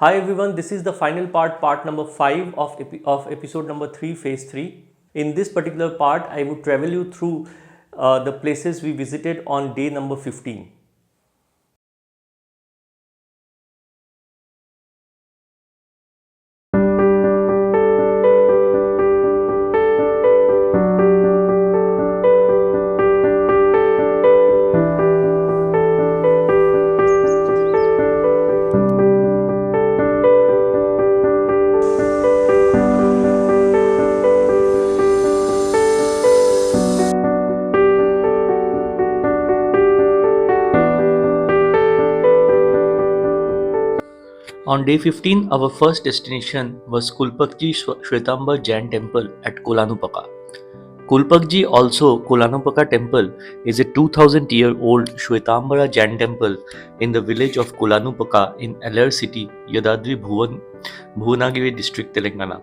Hi everyone, this is the final part number 5 of episode number 3, phase 3. In this particular part, I would travel you through the places we visited on day number 15. On day 15, our first destination was Kulpakji Shwetamber Jain temple at Kolanupaka. Kulpakji, also Kolanupaka temple, is a 2000-year-old Shwetambara Jain temple in the village of Kolanupaka in Alar city, Yadadri Bhuvanagiri district, Telangana.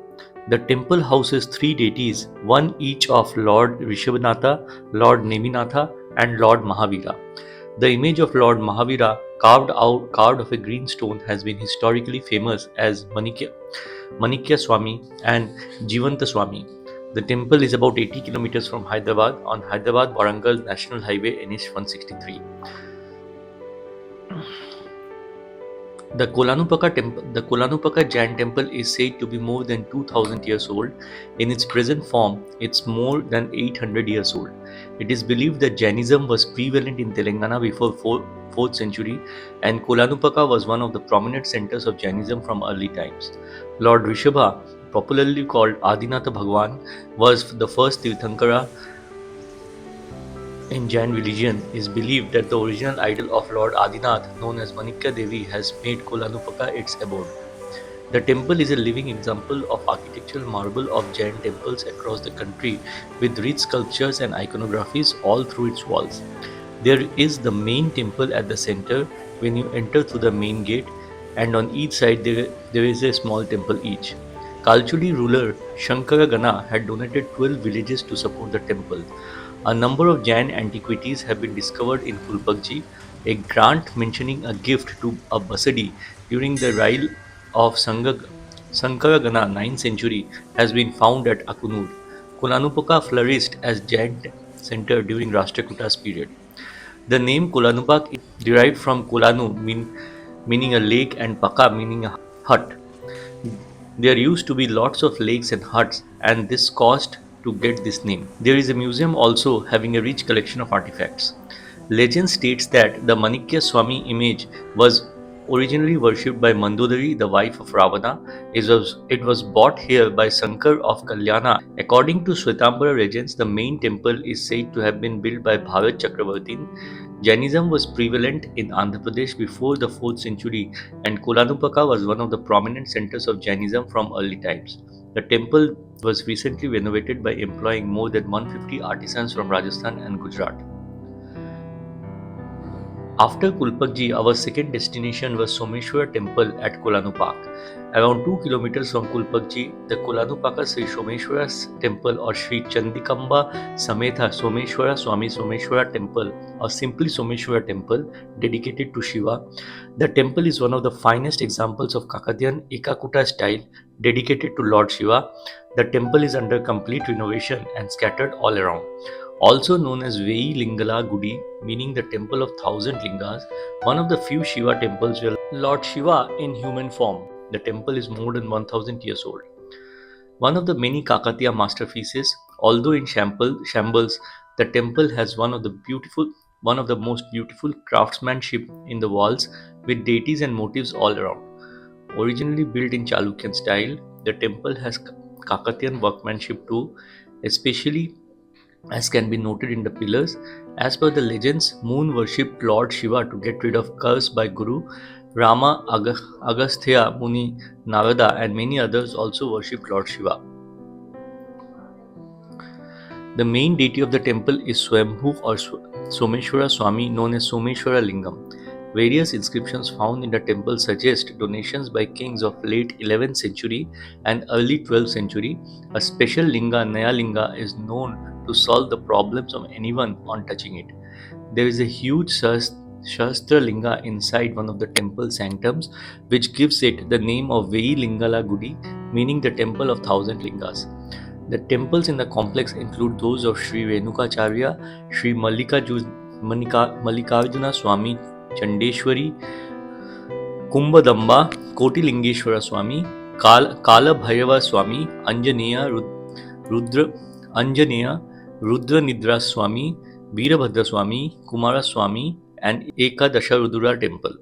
The temple houses three deities, one each of Lord Rishabhanatha, Lord Neminatha, and Lord Mahavira. The image of Lord Mahavira carved of a green stone has been historically famous as Manikya Swami and Jivanta Swami. The temple is about 80 kilometers from Hyderabad on Hyderabad-Warangal National Highway NH 163. The Kolanupaka Jain temple is said to be more than 2000 years old. In its present form, it's more than 800 years old. It is believed that Jainism was prevalent in Telangana before 4th century, and Kolanupaka was one of the prominent centers of Jainism from early times. Lord Rishabha, popularly called Adinatha Bhagwan, was the first Tirthankara in Jain religion. Is believed that the original idol of Lord Adinath, known as Manikya Devi, has made Kolanupaka its abode. The temple is a living example of architectural marvel of Jain temples across the country, with rich sculptures and iconographies all through its walls. There is the main temple at the center when you enter through the main gate, and on each side there is a small temple each. Kalchudi ruler Shankaragana had donated 12 villages to support the temple. A number of Jain antiquities have been discovered in Kulpakji. A grant mentioning a gift to a Basadi during the rule of Sankaragana 9th century has been found at Akunur. Kolanupaka flourished as Jain center during Rashtrakuta's period. The name Kolanupak is derived from Kolanu meaning a lake and Paka meaning a hut. There used to be lots of lakes and huts, and this caused to get this name. There is a museum also having a rich collection of artifacts. Legend states that the Manikya Swami image was originally worshipped by Mandodari, the wife of Ravana. It was bought here by Sankar of Kalyana. According to Shwetamber legends, the main temple is said to have been built by Bharat Chakravartin. Jainism was prevalent in Andhra Pradesh before the 4th century, and Kolanupaka was one of the prominent centers of Jainism from early times. The temple was recently renovated by employing more than 150 artisans from Rajasthan and Gujarat. After Kulpakji, our second destination was Someshwara temple at Kolanupaka. Around 2 kilometers from Kulpakji, the Kolanupaka Sri Someshwara temple or Sri Chandikamba Sametha Someshwara Swami Someshwara temple or simply Someshwara temple dedicated to Shiva. The temple is one of the finest examples of Kakatiyan Ekakuta style dedicated to Lord Shiva. The temple is under complete renovation and scattered all around. Also known as Veyi Lingala Gudi, meaning the temple of thousand lingas, one of the few Shiva temples where Lord Shiva in human form. The temple is more than 1000 years old. One of the many Kakatiya masterpieces, although in shambles, the temple has one of the most beautiful craftsmanship in the walls, with deities and motifs all around. Originally built in Chalukyan style, the temple has Kakatiyan workmanship too, especially as can be noted in the pillars. As per the legends, Moon worshipped Lord Shiva to get rid of curse by Guru Rama, Agastya Muni, Narada, and many others also worshipped Lord Shiva. The main deity of the temple is Swambhu or Someshwara Swami, known as Someshwara Lingam. Various inscriptions found in the temple suggest donations by kings of late 11th century and early 12th century. A special linga, Naya Linga, is known to solve the problems of anyone on touching it. There is a huge Linga inside one of the temple sanctums, which gives it the name of Veyi Lingala Gudi, meaning the temple of thousand lingas. The temples in the complex include those of Sri Renukacharya, Sri Mallikarjuna Swami Chandeshwari, Kumbadamba, Kotilingeshwara Swami, Kala Bhairava Swami, Rudra, Anjaneya, Rudra Nidra Swami, Veerabhadra Swami, Kumara Swami, and Ekadasha Rudra temple.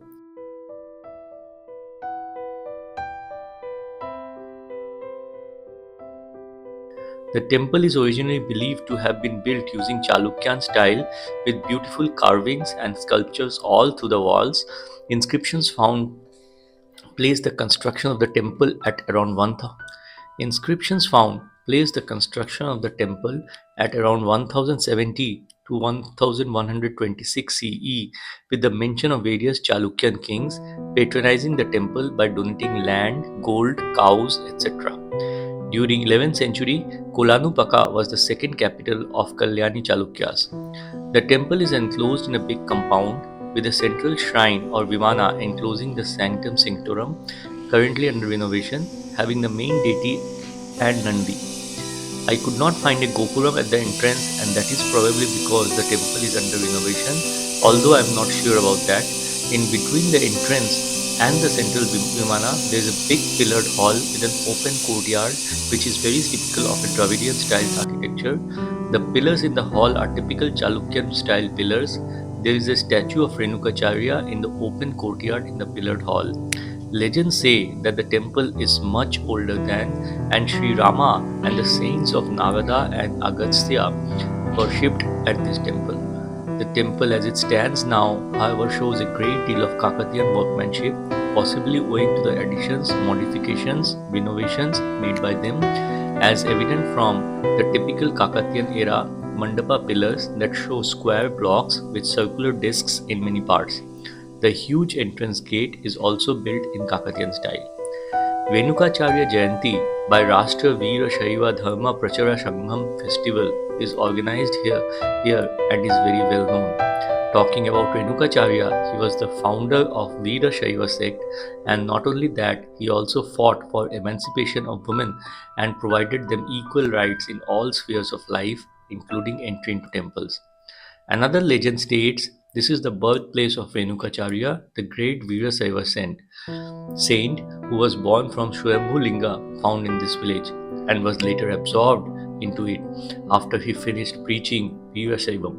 The temple is originally believed to have been built using Chalukyan style with beautiful carvings and sculptures all through the walls. Inscriptions found place the construction of the temple at around inscriptions found place the construction of the temple at around 1070 to 1126 CE, with the mention of various Chalukyan kings patronizing the temple by donating land, gold, cows, etc. During 11th century, Kolanupaka was the second capital of Kalyani Chalukyas. The temple is enclosed in a big compound with a central shrine or vimana enclosing the sanctum sanctorum, currently under renovation, having the main deity and Nandi. I could not find a gopuram at the entrance, and that is probably because the temple is under renovation, although I am not sure about that. In between the entrance and the central vimana, there is a big pillared hall with an open courtyard, which is very typical of a Dravidian style architecture. The pillars in the hall are typical Chalukyan style pillars. There is a statue of Renukacharya in the open courtyard in the pillared hall. Legends say that the temple is much older than, and Sri Rama and the saints of Nagada and Agastya worshipped at this temple. The temple as it stands now, however, shows a great deal of Kakatiyan workmanship, possibly owing to the additions, modifications, renovations made by them, as evident from the typical Kakatiyan era mandapa pillars that show square blocks with circular discs in many parts. The huge entrance gate is also built in Kakatiyan style. Venukacharya Jayanti by Rashtra Veera Shaiva Dharma Prachara Sangham festival is organized here and is very well known. Talking about Renukacharya, he was the founder of Veera Shaiva sect, and not only that, he also fought for emancipation of women and provided them equal rights in all spheres of life, including entry into temples. Another legend states this is the birthplace of Venukacharya, the great Veerasaiva saint who was born from Swayambhu Linga found in this village and was later absorbed into it after he finished preaching Veerasaivam.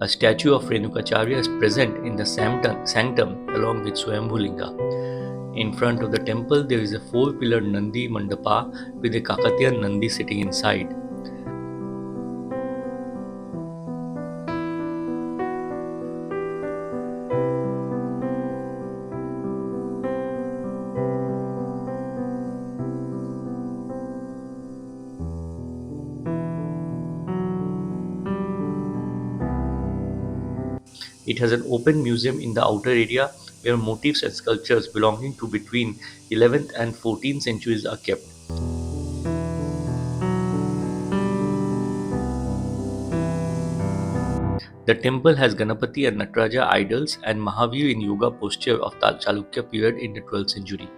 A statue of Renukacharya is present in the sanctum along with Swayambhu Linga. In front of the temple, there is a four-pillared Nandi Mandapa with a Kakatiyan Nandi sitting inside. It has an open museum in the outer area where motifs and sculptures belonging to between 11th and 14th centuries are kept. The temple has Ganapati and Nataraja idols and Mahavir in yoga posture of the Chalukya period in the 12th century.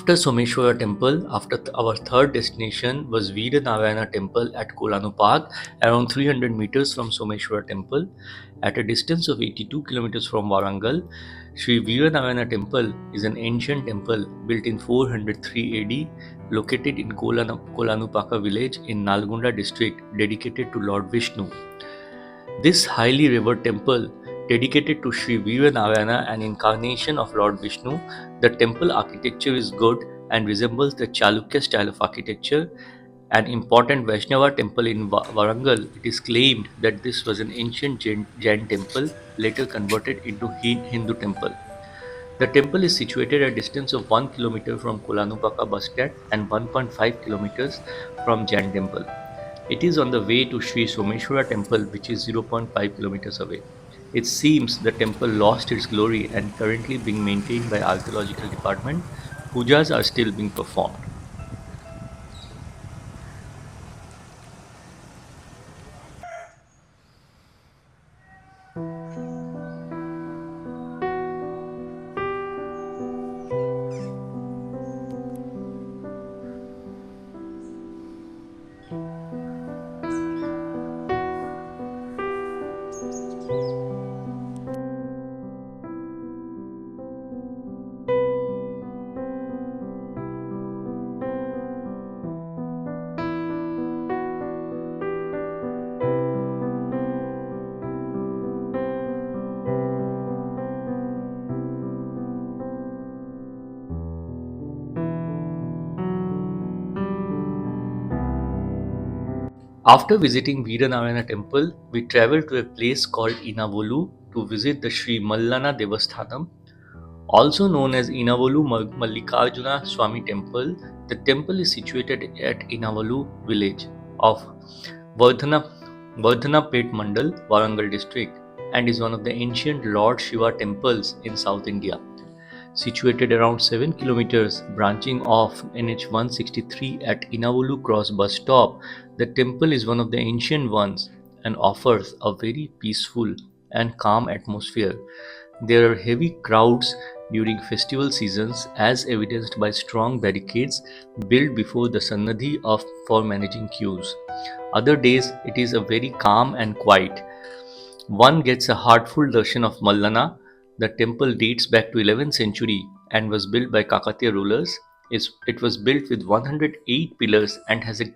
After Someshwara temple, our third destination was Veeranaryana temple at Kolanupaka, around 300 meters from Someshwara temple. At a distance of 82 kilometers from Warangal, Sri Veeranarayana temple is an ancient temple built in 403 AD, located in Kolanupaka village in Nalgonda district, dedicated to Lord Vishnu. This highly revered temple, dedicated to Sri Veeranarayana, an incarnation of Lord Vishnu, the temple architecture is good and resembles the Chalukya style of architecture. An important Vaishnava temple in Warangal, it is claimed that this was an ancient Jain temple, later converted into Hindu temple. The temple is situated at a distance of 1 kilometer from Kolanupaka bus stand and 1.5 kilometers from Jain temple. It is on the way to Sri Someshwara temple, which is 0.5 kilometers away. It seems the temple lost its glory and currently being maintained by archaeological department. Pujas are still being performed. After visiting Veeranarayana temple, we traveled to a place called Innavolu to visit the Sri Mallana Devasthanam. Also known as Innavolu Mallikarjuna Swami Temple, the temple is situated at Innavolu village of Vardhana, Vardhanapet Mandal, Warangal district, and is one of the ancient Lord Shiva temples in South India. Situated around 7 kilometers, branching off NH 163 at Innavolu Cross bus stop, the temple is one of the ancient ones and offers a very peaceful and calm atmosphere. There are heavy crowds during festival seasons, as evidenced by strong barricades built before the Sannadhi for managing queues. Other days, it is a very calm and quiet. One gets a heartful darshan of Mallana. The temple dates back to 11th century and was built by Kakatiya rulers. It was built with 108 pillars and has a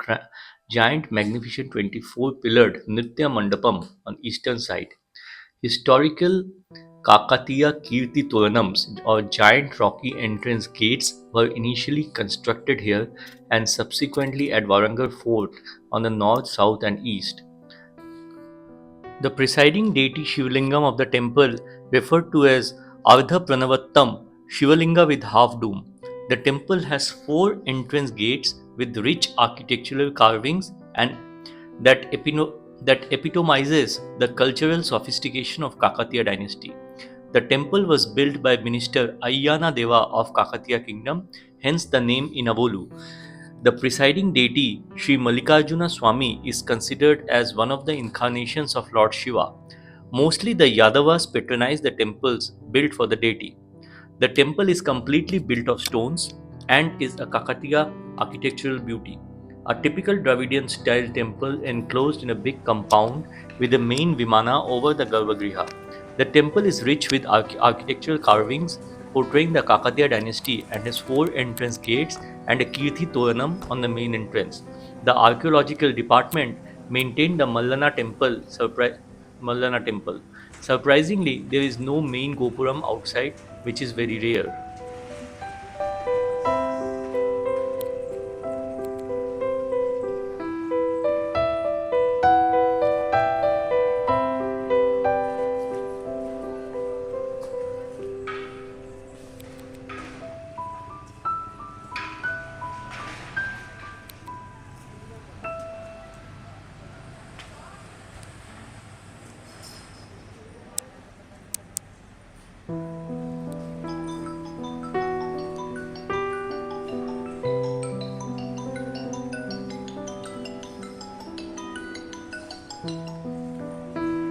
giant magnificent 24-pillared Nitya Mandapam on eastern side. Historical Kakatiya Kirti Toranams or giant rocky entrance gates were initially constructed here and subsequently at Warangal Fort on the north, south and east. The presiding deity Shivlingam of the temple, referred to as Ardha Pranavattam, Shivalinga with half dome. The temple has four entrance gates with rich architectural carvings and that epitomizes the cultural sophistication of Kakatiya dynasty. The temple was built by minister Ayyana Deva of Kakatiya kingdom, hence the name Innavolu. The presiding deity, Sri Mallikarjuna Swami, is considered as one of the incarnations of Lord Shiva. Mostly the Yadavas patronize the temples built for the deity. The temple is completely built of stones and is a Kakatiya architectural beauty. A typical Dravidian style temple enclosed in a big compound with the main Vimana over the Garbhagriha. The temple is rich with architectural carvings portraying the Kakatiya dynasty and has four entrance gates and a Kirti Toranam on the main entrance. The archaeological department maintained the Mallana temple. Surprisingly, there is no main Gopuram outside, which is very rare.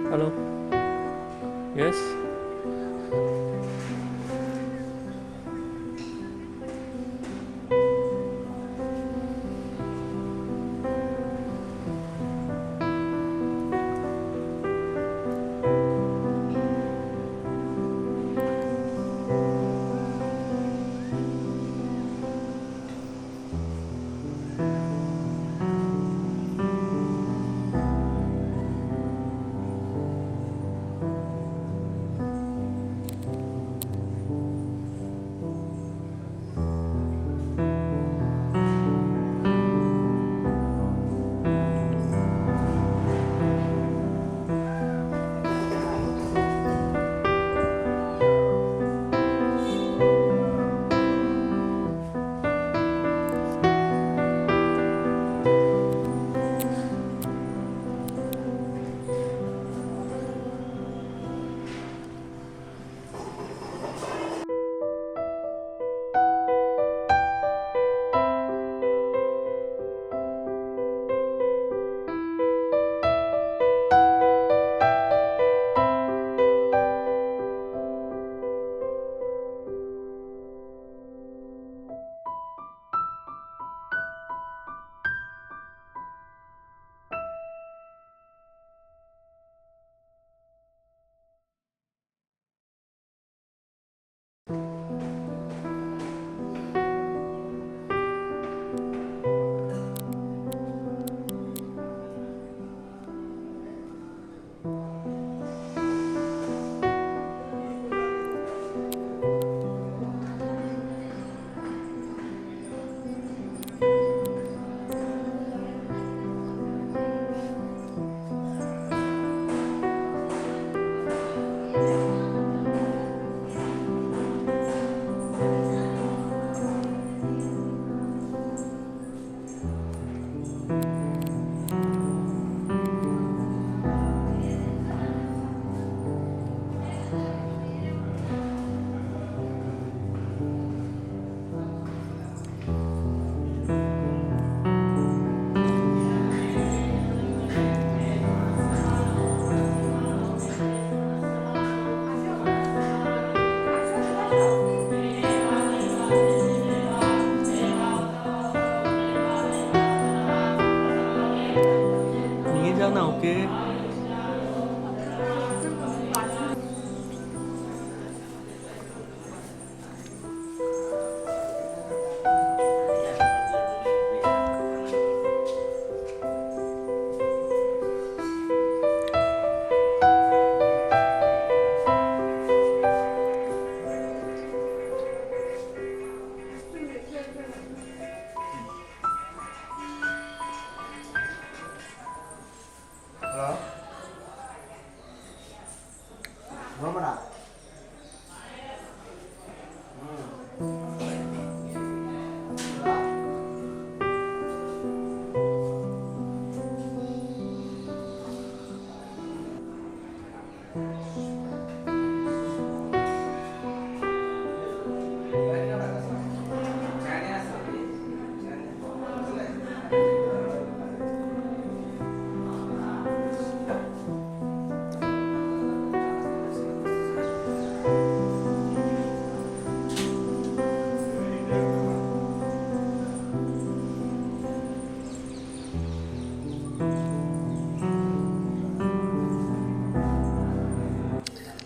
Hello. Yes. নিয়ে যাও না ওকে।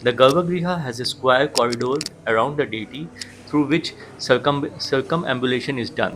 The Garbhagriha has a square corridor around the deity through which circumambulation is done.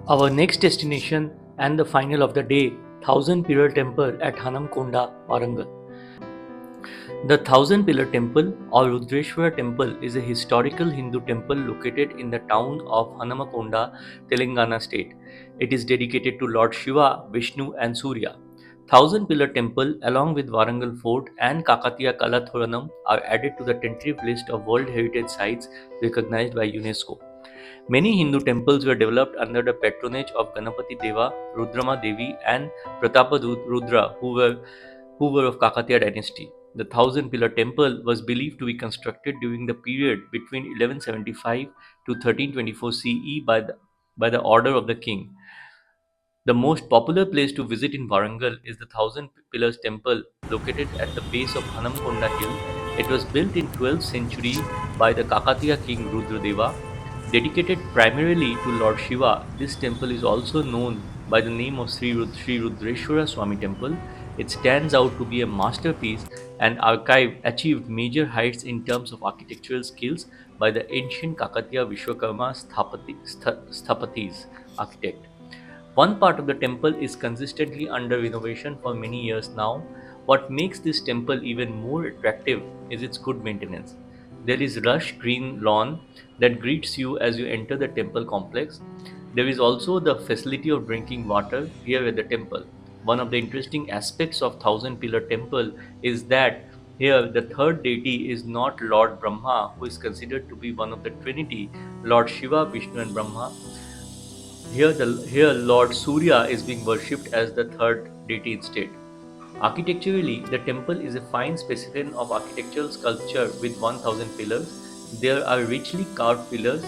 Our next destination and the final of the day, Thousand Pillar Temple at Hanamkonda, Warangal. The Thousand Pillar Temple or Rudreshwara Temple is a historical Hindu temple located in the town of Hanamakonda, Telangana state. It is dedicated to Lord Shiva, Vishnu, and Surya. Thousand Pillar Temple, along with Warangal Fort and Kakatiya Kalathoranam, are added to the tentative list of World Heritage Sites recognized by UNESCO. Many Hindu temples were developed under the patronage of Ganapati Deva, Rudrama Devi, and Pratapa Rudra, who were of Kakatiya dynasty. The thousand pillar temple was believed to be constructed during the period between 1175 to 1324 CE by the order of the king. The most popular place to visit in Warangal is the Thousand Pillars Temple located at the base of Hanamkonda hill. It was built in 12th century by the Kakatiya king Rudradeva. Dedicated primarily to Lord Shiva, this temple is also known by the name of Sri Rudreshwara Swami Temple. It stands out to be a masterpiece and archive achieved major heights in terms of architectural skills by the ancient Kakatiya Vishwakarma Sthapatis architect. One part of the temple is consistently under renovation for many years now. What makes this temple even more attractive is its good maintenance. There is lush green lawn that greets you as you enter the temple complex. There is also the facility of drinking water here at the temple. One of the interesting aspects of Thousand Pillar Temple is that here the third deity is not Lord Brahma, who is considered to be one of the Trinity, Lord Shiva, Vishnu, and Brahma. Here Lord Surya is being worshipped as the third deity instead. Architecturally, the temple is a fine specimen of architectural sculpture with 1000 pillars. There are richly carved pillars,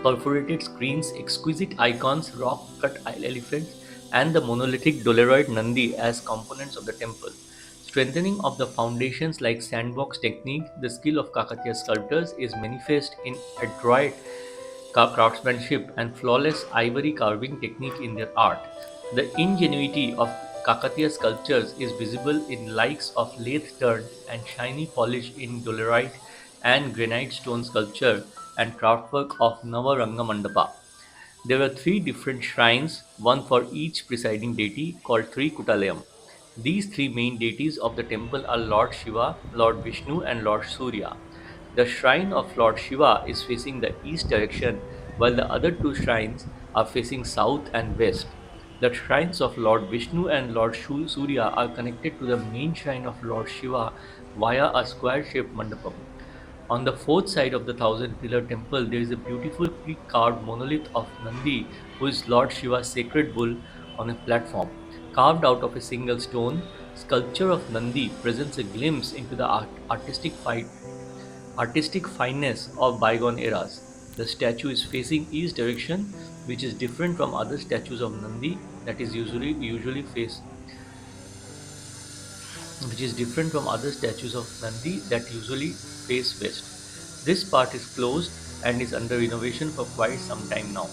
perforated screens, exquisite icons, rock cut elephants, and the monolithic doleroid Nandi as components of the temple. Strengthening of the foundations like sandbox technique, the skill of Kakatiya sculptors is manifest in adroit craftsmanship and flawless ivory carving technique in their art. The ingenuity of Kakatiya sculptures is visible in likes of lathe turned and shiny polish in dolerite and granite stone sculpture and craftwork of Navaranga Mandapa. There were three different shrines, one for each presiding deity, called Three Kutalayam. These three main deities of the temple are Lord Shiva, Lord Vishnu, and Lord Surya. The shrine of Lord Shiva is facing the east direction, while the other two shrines are facing south and west. The shrines of Lord Vishnu and Lord Surya are connected to the main shrine of Lord Shiva via a square shaped mandapam. On the fourth side of the thousand pillar temple, there is a beautifully carved monolith of Nandi, who is Lord Shiva's sacred bull on a platform. Carved out of a single stone, sculpture of Nandi presents a glimpse into the artistic fineness of bygone eras. The statue is facing east direction, which is different from other statues of Nandi that is usually face which is different from other statues of Nandi that usually face west. This part is closed and is under renovation for quite some time now.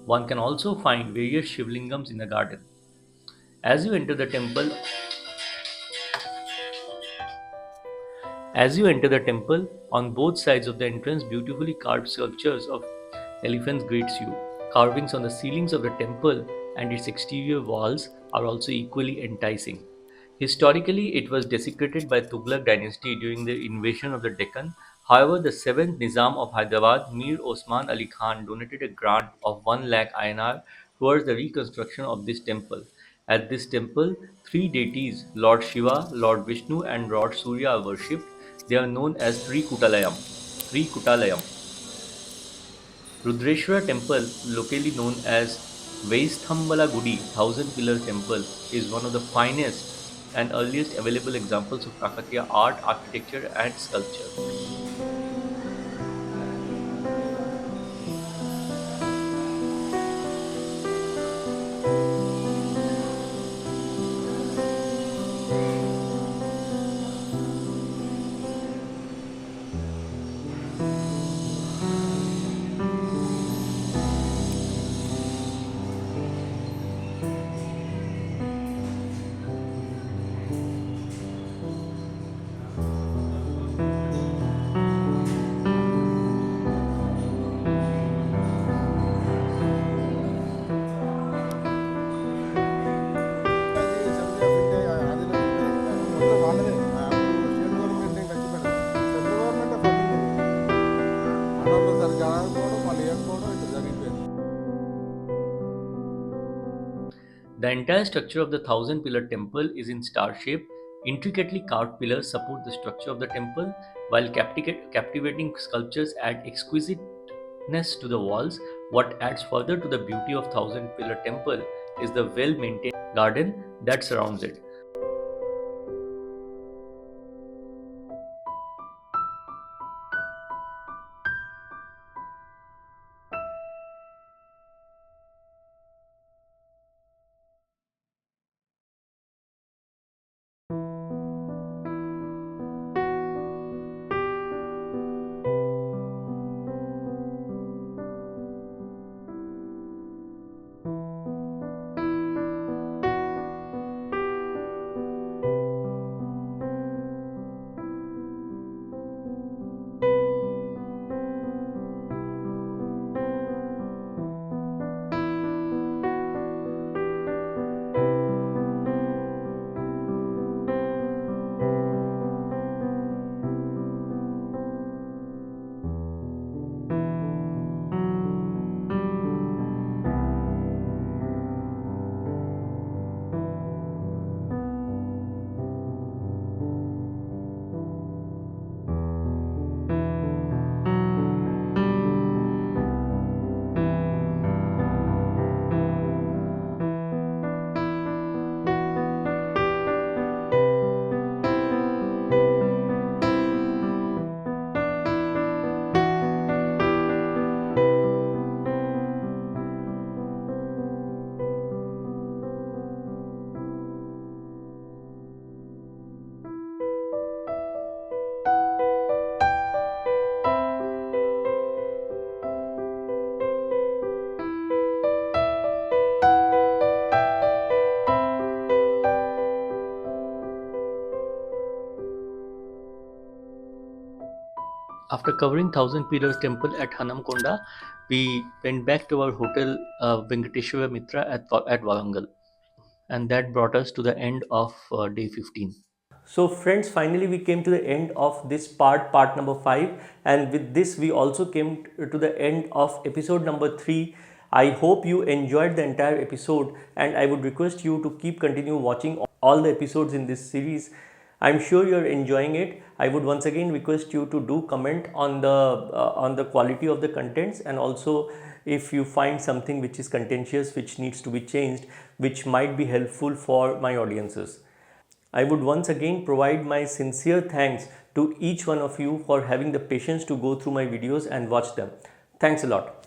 One can also find various Shivlingams in the garden. As you enter the temple, As you enter the temple, on both sides of the entrance, beautifully carved sculptures of elephants greets you. Carvings on the ceilings of the temple and its exterior walls are also equally enticing. Historically, it was desecrated by Tughlaq dynasty during the invasion of the Deccan. However, the seventh Nizam of Hyderabad, Mir Osman Ali Khan, donated a grant of 1 lakh INR towards the reconstruction of this temple. At this temple, three deities, Lord Shiva, Lord Vishnu, and Lord Surya, are worshipped. They are known as Three Kutalayam. Rudreshwara Temple, locally known as Vaisthambala Gudi, Thousand Pillar Temple, is one of the finest and earliest available examples of Kakatiya art, architecture, and sculpture. అది సరిగ్గా fit అయ్యి అదిలో fit అయ్యి మొత్తం వాళ్ళదే అప్పుడు state government ఏం ఖర్చు పెట్టదు సెంట్రల్ గవర్నమెంటే ఫండింగ్ మనోళ్ళు సరిగ్గా రాకపోవడం వాళ్ళు ఇవ్వకపోవడం ఇట్లా జరిగిపోయింది. The entire structure of the thousand pillar temple is in star shape. Intricately carved pillars support the structure of the temple, while captivating sculptures add exquisiteness to the walls. What adds further to the beauty of thousand pillar temple is the well maintained garden that surrounds it. After covering Thousand Pillars Temple at Hanamkonda, we went back to our hotel Venkateshwara Mitra at Warangal, and that brought us to the end of day 15. So friends, finally we came to the end of this part number 5, and with this we also came to the end of episode number 3. I hope you enjoyed the entire episode, and I would request you to continue watching all the episodes in this series. I'm sure you're enjoying it. I would once again request you to do comment on the quality of the contents, and also if you find something which is contentious, which needs to be changed, which might be helpful for my audiences. I would once again provide my sincere thanks to each one of you for having the patience to go through my videos and watch them. Thanks a lot.